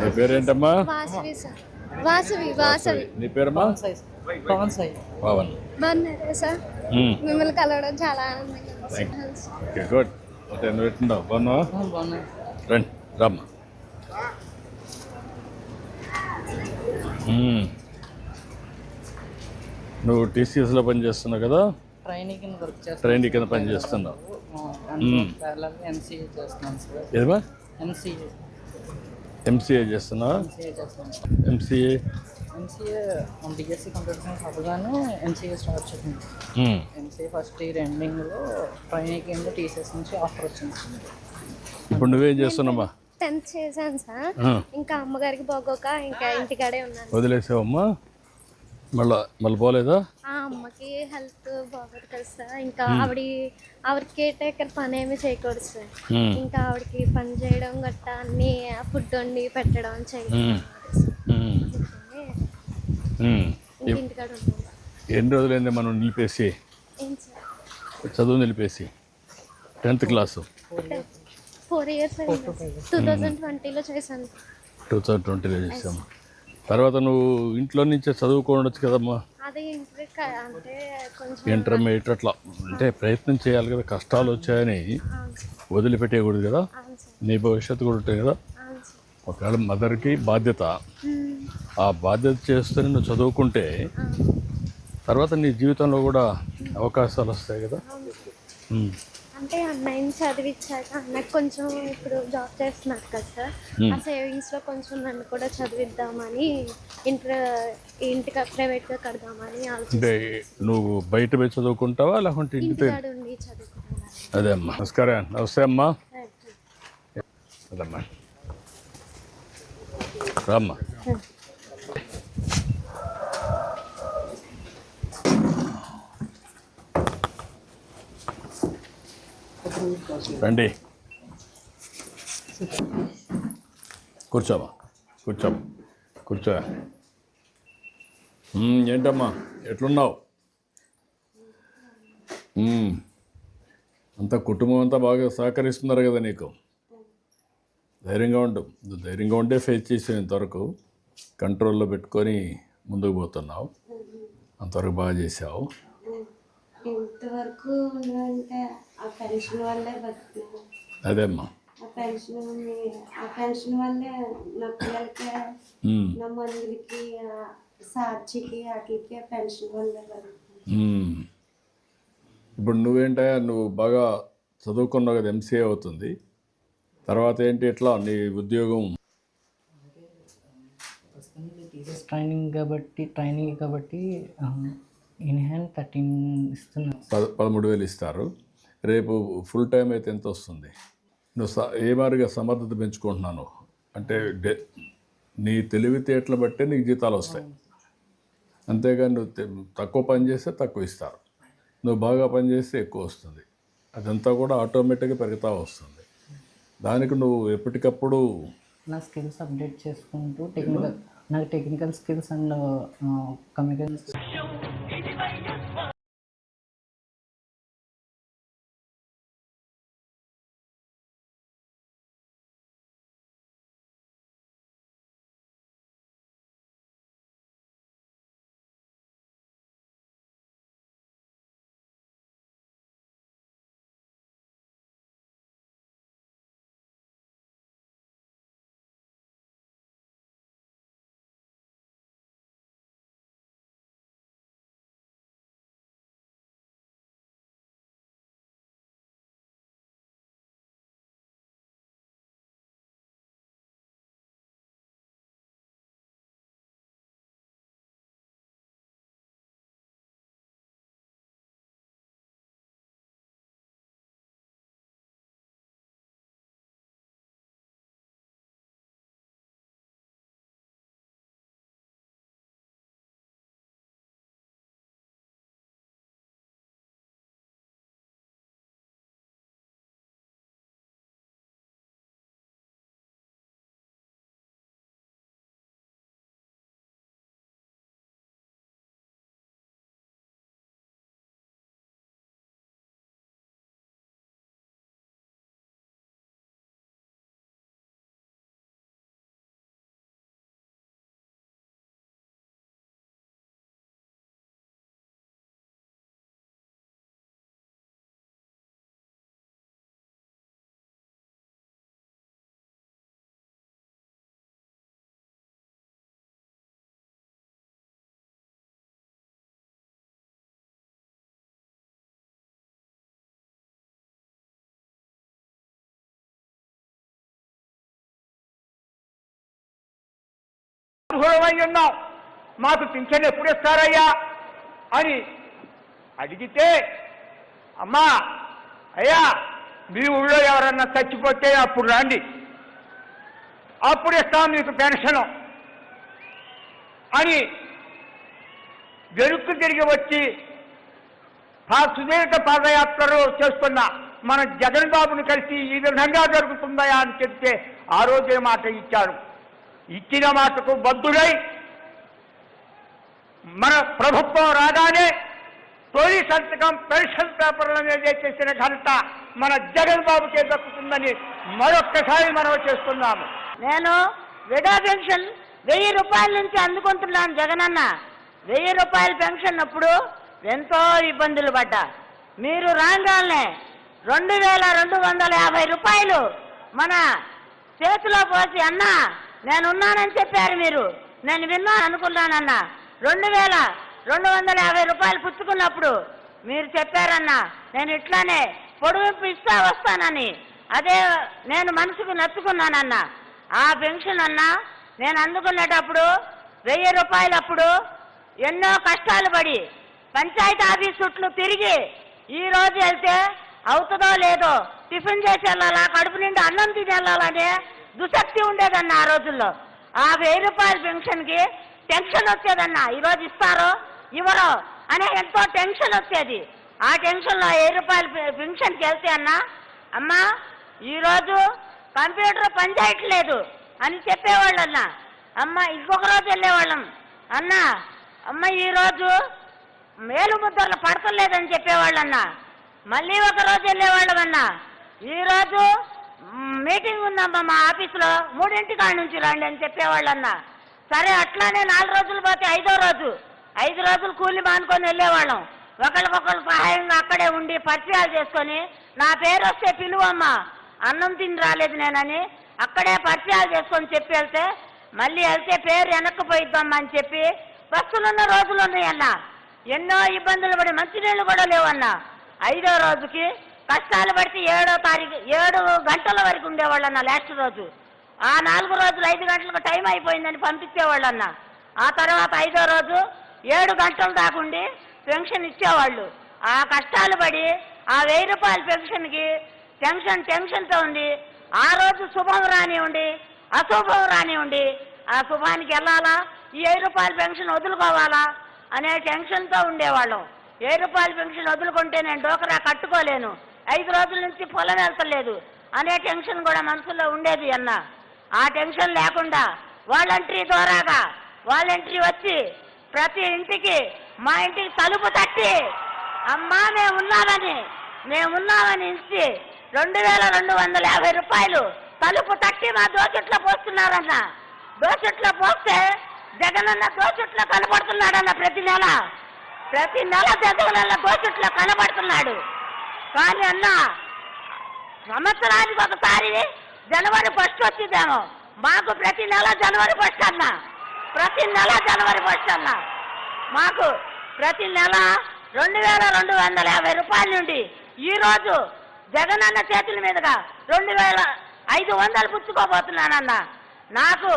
నీ పేరేంటమ్మా? వాసవి సార్. వాసవి. నీ పేరమ్మా? పవన్ సాయి. పవన్. బాగున్నారా సార్? మిమ్మల్ని కలవడం చాలా ఆనందంగా ఉంది. Okay, good. అంటే నువ్వు ఎట్లున్నావు? బాగున్నావా? బాగున్నాయి. రండి, రమ్మా. నువ్వు టీసీఎస్లో పనిచేస్తున్నావు కదా? ట్రైనింగ్ కింద వర్క్ చేస్తాను. ట్రైనింగ్ కింద పని చేస్తున్నావు. ఎంసీఏ చేస్తున్నాను సార్. ఏదమ్మా? ఎంసీఏ ఎంసీఏ చేస్తున్నావా? చేస్తున్నాను. ఎంసీఏ బీఎస్సీ కంప్యూటర్ సైన్స్ అవ్వగానే ఎంసీఏ స్టార్ట్ చేసింది. ఎంసీఏ ఫస్ట్ ఇయర్ ఎండింగ్లో ట్రైనింగ్ కింద టీసీఎస్ నుంచి ఆఫర్ వచ్చింది. ఇప్పుడు నువ్వేం చేస్తున్నావా? 10th చేశాను సార్. ఇంకా అమ్మగారికి బాగోక ఇంకా ఇంటికాడే ఉన్నాను. వదిలేసావమ్మా? మళ్ళీ పోలేదా? అమ్మకి హెల్త్ బాగోదు కదా సార్. ఇంకా ఆవిడ కేర్ టేకర్ పని ఏమి చేయకూడదు సార్. ఇంకా ఆవిడకి పని చేయడం గట్టా అన్ని ఫుడ్ వండి పెట్టడం చేయడం. ఇంటికాడ ఉన్నాను. ఎన్ని రోజులైంది మనం నిలిపేసి? చదువు నిలిపేసి 10th క్లాసు? 4 years అయింది. 2020లో చేశాను. 2020లో చేసాము. తర్వాత నువ్వు ఇంట్లో నుంచే చదువుకోవచ్చు కదమ్మా? అదే అంటే కొంచెం ఇంటర్మీడియట్ అట్లా అంటే ప్రయత్నం చేయాలి కదా. కష్టాలు వచ్చాయని వదిలిపెట్టేయకూడదు కదా. నీ భవిష్యత్తు కూడా ఉంటుంది కదా. ఒకవేళ మదర్కి బాధ్యత, ఆ బాధ్యత చేస్తూనే నువ్వు చదువుకుంటే తర్వాత నీ జీవితంలో కూడా అవకాశాలు వస్తాయి కదా. అంటే అన్నయ్యని చదివించాక అన్నకు కొంచెం ఇప్పుడు జాబ్ చేస్తున్నారు కదా సార్. ఆ సేవింగ్స్లో కొంచెం నన్ను కూడా చదివిద్దామని ఇంటికి ప్రైవేట్గా కడదామని అంటే నువ్వు బయట పోయి చదువుకుంటావా లేకుంటే ఇంటికాడ ఉండి చదువుకుంటాను. అదే అమ్మా. నమస్కారం. నమస్తే అమ్మా. అదమ్మా, రామ్మా. రండి, కూర్చోమ్మా. కూర్చో. ఏంటమ్మా ఎట్లున్నావు? అంతా కుటుంబం అంతా బాగా సహకరిస్తున్నారు కదా నీకు? ధైర్యంగా ఉండు. ధైర్యంగా ఉంటే ఫేస్ చేసావు. ఇంతవరకు కంట్రోల్లో పెట్టుకొని ముందుకు పోతున్నావు. అంతవరకు బాగా చేసావు. ఇంతవరకు అంటే ఆ పెన్షన్ వల్లే బతుకుతున్నాను. అదేమ్మా, ఆ పెన్షన్ వల్లే నా పిల్లలకి, నా మందులకి, సార్చికి వాటికి పెన్షన్ వల్లే బతుకుతున్నాను. ఇప్పుడు నువ్వు బాగా చదువుకున్నావు కదా, ఎంసీఏ అవుతుంది. తర్వాత ఏంటి ఎట్లా నీ ఉద్యోగం? ట్రైనింగ్ కాబట్టి ఇన్ హ్యాండ్ 13 ఇస్తున్నారు. 13,000 ఇస్తారు. రేపు ఫుల్ టైం అయితే ఎంత వస్తుంది? నువ్వు ఏ మాదిరిగా సమర్థత పెంచుకుంటున్నాను అంటే నీ తెలివితేటలు బట్టే నీకు జీతాలు వస్తాయి. అంతేగాని నువ్వు తక్కువ పని చేస్తే తక్కువ ఇస్తారు. నువ్వు బాగా పని చేస్తే ఎక్కువ వస్తుంది. అదంతా కూడా ఆటోమేటిక్గా పెరుగుతూ వస్తుంది. దానికి నువ్వు ఎప్పటికప్పుడు నా స్కిల్స్ అప్డేట్ చేసుకుంటూ టెక్నికల్ స్కిల్స్ అండ్ కమ్యూనికేషన్ అర్హులమై ఉన్నాం, మాకు పింఛన్ ఎప్పుడు ఇస్తారయ్యా అని అడిగితే, అమ్మా అయ్యా మీ ఊళ్ళో ఎవరన్నా చచ్చిపోతే అప్పుడు రండి, అప్పుడు ఇస్తాం మీకు పెన్షను అని వెనుక్కు తిరిగి వచ్చి సుదీర్ఘ పాదయాత్రలో చేస్తున్న మన జగన్ బాబుని కలిసి ఈ విధంగా జరుగుతుందా అని చెప్తే ఆ రోజే మాట ఇచ్చారు. ఇచ్చిన మాటకు బద్దులై మన ప్రభుత్వం రాగానే తొలి సంతకం పెన్షన్ పేపర్ల మీద చేసిన ఘనత మన జగన్ బాబుకే దక్కుతుందని మరొక్కసారి మనం చేస్తున్నాము. నేను విడో పెన్షన్ 1000 రూపాయల నుంచి అందుకుంటున్నాను జగనన్న. 1000 రూపాయల పెన్షన్ అప్పుడు ఎంతో ఇబ్బందులు పడ్డా. మీరు రాగానే 2250 రూపాయలు మన చేతిలో పోసి, అన్నా నేనున్నానని చెప్పారు మీరు, నేను విన్నాను అనుకున్నానన్నా. 2250 రూపాయలు పుచ్చుకున్నప్పుడు మీరు చెప్పారన్నా నేను ఇట్లానే పొడుగింపు ఇస్తా వస్తానని. అదే నేను మనసుకు నచ్చుకున్నానన్నా. ఆ పెన్షన్ అన్నా నేను అందుకునేటప్పుడు 1000 రూపాయలు అప్పుడు ఎన్నో కష్టాలు పడి పంచాయతీ ఆఫీస్ చుట్లు తిరిగి ఈ రోజు వెళ్తే అవుతుందో లేదో టిఫిన్ చేసి వెళ్ళాలా, కడుపు నిండి అన్నం తిని వెళ్ళాలనే దుశక్తి ఉండేదన్న ఆ రోజుల్లో. ఆ 1000 రూపాయల పెన్షన్కి టెన్షన్ వచ్చేదన్న, ఈరోజు ఇస్తారో ఇవ్వరో అనే ఎంతో టెన్షన్ వచ్చేది. ఆ టెన్షన్లో 1000 రూపాయల పెన్షన్కి వెళ్తే అన్న, అమ్మా ఈరోజు కంప్యూటర్ పనిచేయట్లేదు అని చెప్పేవాళ్ళన్నా. అమ్మ ఇంకొక రోజు వెళ్ళేవాళ్ళం, అన్న అమ్మ ఈరోజు మేలు ముద్రలు పడతలేదని చెప్పేవాళ్ళన్నా. మళ్ళీ ఒక రోజు వెళ్ళేవాళ్ళమన్నా, ఈరోజు మీటింగ్ ఉందమ్మా మా ఆఫీసులో 3 కాడ నుంచి రండి అని చెప్పేవాళ్ళన్నా. సరే అట్లానే 4 రోజులు పోతే 5వ రోజు 5 రోజులు కూలి మానుకొని వెళ్ళేవాళ్ళం. ఒకరికొకరు సహాయంగా అక్కడే ఉండి పరిచయాలు చేసుకొని, నా పేరు వస్తే పిలువమ్మా అన్నం తిని రాలేదు నేనని అక్కడే పరిచయాలు చేసుకొని చెప్పి వెళ్తే, మళ్ళీ వెళ్తే పేరు వెనక్కిపోయిద్దమ్మా అని చెప్పి బస్సులున్న రోజులు ఉన్నాయన్నా. ఎన్నో ఇబ్బందులు పడి మంచినీళ్ళు కూడా లేవన్నా. 5వ రోజుకి కష్టాలు పడితే 7వ తారీఖు 7 గంటల వరకు ఉండేవాళ్ళన్నా. లాస్ట్ రోజు ఆ 4 రోజులు 5 గంటలకు టైం అయిపోయిందని పంపించేవాళ్ళన్నా. ఆ తర్వాత 5వ రోజు 7 గంటలు దాకుండి పెన్షన్ ఇచ్చేవాళ్ళు. ఆ కష్టాలు పడి ఆ 1000 రూపాయల పెన్షన్కి టెన్షన్తో ఉంది. ఆ రోజు శుభం రానివ్వండి అశుభం రానివ్వండి, ఆ శుభానికి వెళ్ళాలా, ఈ 1000 రూపాయల పెన్షన్ వదులుకోవాలా అనే టెన్షన్తో ఉండేవాళ్ళం. 1000 రూపాయల పెన్షన్ వదులుకుంటే నేను డోకరా కట్టుకోలేను, 5 రోజుల నుంచి పొలం వెళ్తలేదు అనే టెన్షన్ కూడా మనసులో ఉండేది అన్న. ఆ టెన్షన్ లేకుండా వాలంటరీ ద్వారాగా వాలంటరీ వచ్చి ప్రతి ఇంటికి మా ఇంటికి తలుపు తట్టి, అమ్మా మేమున్నామని ఇచ్చి 2250 రూపాయలు తలుపు తట్టి మా దోచుట్లో పోస్తున్నారన్న. దోచుట్లో పోస్తే జగనన్న దోచుట్లో కనబడుతున్నాడన్న. ప్రతి నెల జగనన్న దోచుట్లో కనబడుతున్నాడు. కానీ అన్న సంవత్సరానికి ఒకసారి జనవరి 1 వచ్చిందేమో, మాకు ప్రతి నెల జనవరి 1 అన్న. ప్రతి నెల జనవరి 1 అన్న. మాకు ప్రతి నెల 2250 రూపాయల నుండి ఈరోజు జగనన్న చేతుల మీదుగా 2500 పుచ్చుకోబోతున్నానన్న. నాకు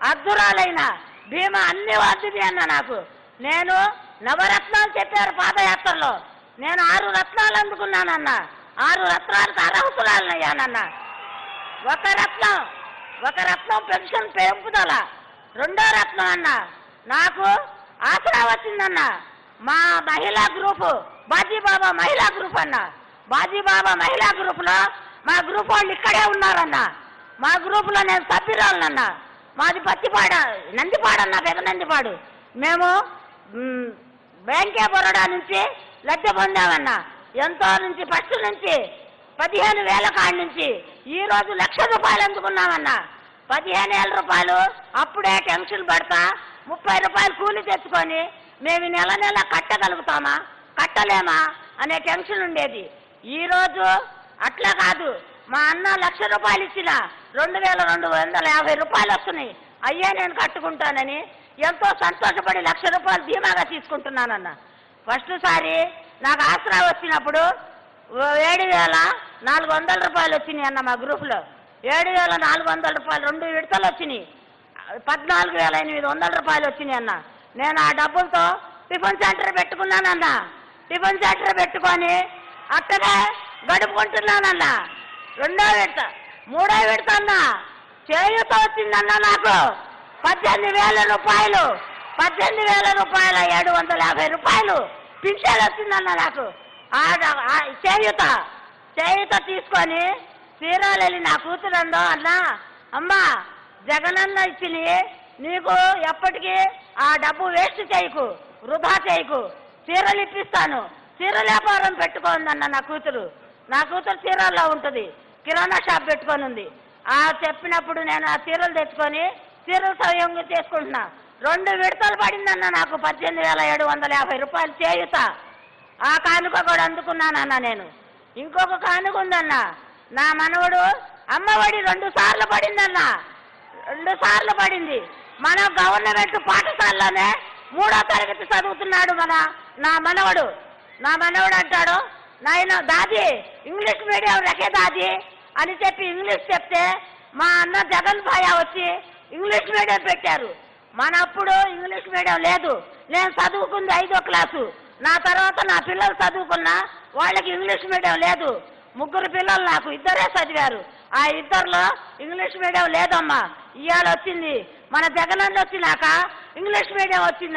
అద్దురాలైన బీమా అన్ని వద్దుది అన్న. నాకు నేను నవరత్నాలు చెప్పారు పాదయాత్రలో, నేను 6 రత్నాలు అందుకున్నానన్న. 6 రత్నాలకు అర్హురాలయ్యానన్న. ఒక రత్నం పెన్షన్ పెంపుదల, 2వ రత్నం అన్న నాకు ఆసరా వచ్చిందన్న. మా మహిళా గ్రూపు బాజీబాబా మహిళా గ్రూప్ అన్న. బాజీబాబా మహిళా గ్రూపులో మా గ్రూప్ వాళ్ళు ఇక్కడే ఉన్నారన్న. మా గ్రూపులో నేను సభ్యురాలనన్న. మాది పత్తిపాడ నందిపాడన్న, పెద్ద నందిపాడు. మేము బ్యాంకే బరోడా నుంచి లబ్ధి పొందామన్న. ఎంతో నుంచి ఫస్ట్ నుంచి 15,000 కాడి నుంచి ఈరోజు 1,00,000 రూపాయలు అందుకున్నామన్న. 15,000 రూపాయలు అప్పుడే టెన్షన్ పడతా 30 రూపాయలు కూలి తెచ్చుకొని మేము నెల కట్టగలుగుతామా కట్టలేమా అనే టెన్షన్ ఉండేది. ఈరోజు అట్లా కాదు, మా అన్న 1,00,000 రూపాయలు ఇచ్చిన 2250 రూపాయలు వస్తున్నాయి, అయ్యే నేను కట్టుకుంటానని ఎంతో సంతోషపడి 1,00,000 రూపాయలు ధీమాగా తీసుకుంటున్నానన్న. ఫస్ట్ సారి నాకు ఆసరా వచ్చినప్పుడు 7,400 రూపాయలు వచ్చినాయి అన్న. మా గ్రూపులో 7,400 రూపాయలు 2 విడతలు వచ్చినాయి. 14,800 రూపాయలు వచ్చినాయి అన్న. నేను ఆ డబ్బులతో టిఫిన్ సెంటర్ పెట్టుకున్నానన్న. టిఫిన్ సెంటర్ పెట్టుకొని అక్కడే గడుపుకుంటున్నానన్న. 2వ విడత 3వ విడత అన్న చేయూత వచ్చిందన్న నాకు 18,000 రూపాయలు. 18,000 రూపాయల 750 రూపాయలు పింఛన్ వచ్చిందన్న నాకు. చేయూత తీసుకొని చీరాలు వెళ్ళి నా కూతురందో అన్న, అమ్మ జగనన్న ఇచ్చింది నీకు ఎప్పటికీ ఆ డబ్బు వేస్ట్ చేయకు, వృధా చేయకు, చీరలు ఇప్పిస్తాను, చీరల వ్యాపారం పెట్టుకోందన్న నా కూతురు. నా కూతురు చీరల్లో ఉంటుంది, కిరాణా షాప్ పెట్టుకొని ఉంది. ఆ చెప్పినప్పుడు నేను ఆ చీరలు తెచ్చుకొని చీరలు సవ్యంగా చేసుకుంటున్నా. 2 విడతలు పడిందన్న నాకు 18,750 రూపాయలు చేయూత. ఆ కానుక కూడా అందుకున్నానన్న నేను. ఇంకొక కానుక ఉందన్న, నా మనవడు అమ్మఒడి 2 సార్లు పడిందన్న. 2 సార్లు పడింది. మన గవర్నమెంట్ పాఠశాలలోనే 3వ తరగతి చదువుతున్నాడు నా మనవడు. నా మనవడు అంటాడు, నాయన దాది ఇంగ్లీష్ మీడియం రకే దాది అని చెప్పి ఇంగ్లీష్ చెప్తే మా అన్న జగన్ భాయ వచ్చి ఇంగ్లీష్ మీడియం పెట్టారు. మనప్పుడు ఇంగ్లీష్ మీడియం లేదు. నేను చదువుకుంది 5వ క్లాసు. నా తర్వాత నా పిల్లలు చదువుకున్నా వాళ్ళకి ఇంగ్లీష్ మీడియం లేదు. 3 పిల్లలు నాకు, 2 చదివారు. ఆ 2లో ఇంగ్లీష్ మీడియం లేదమ్మా. ఇవాళ వచ్చింది మన జగనన్న వచ్చినాక ఇంగ్లీష్ మీడియం వచ్చింది.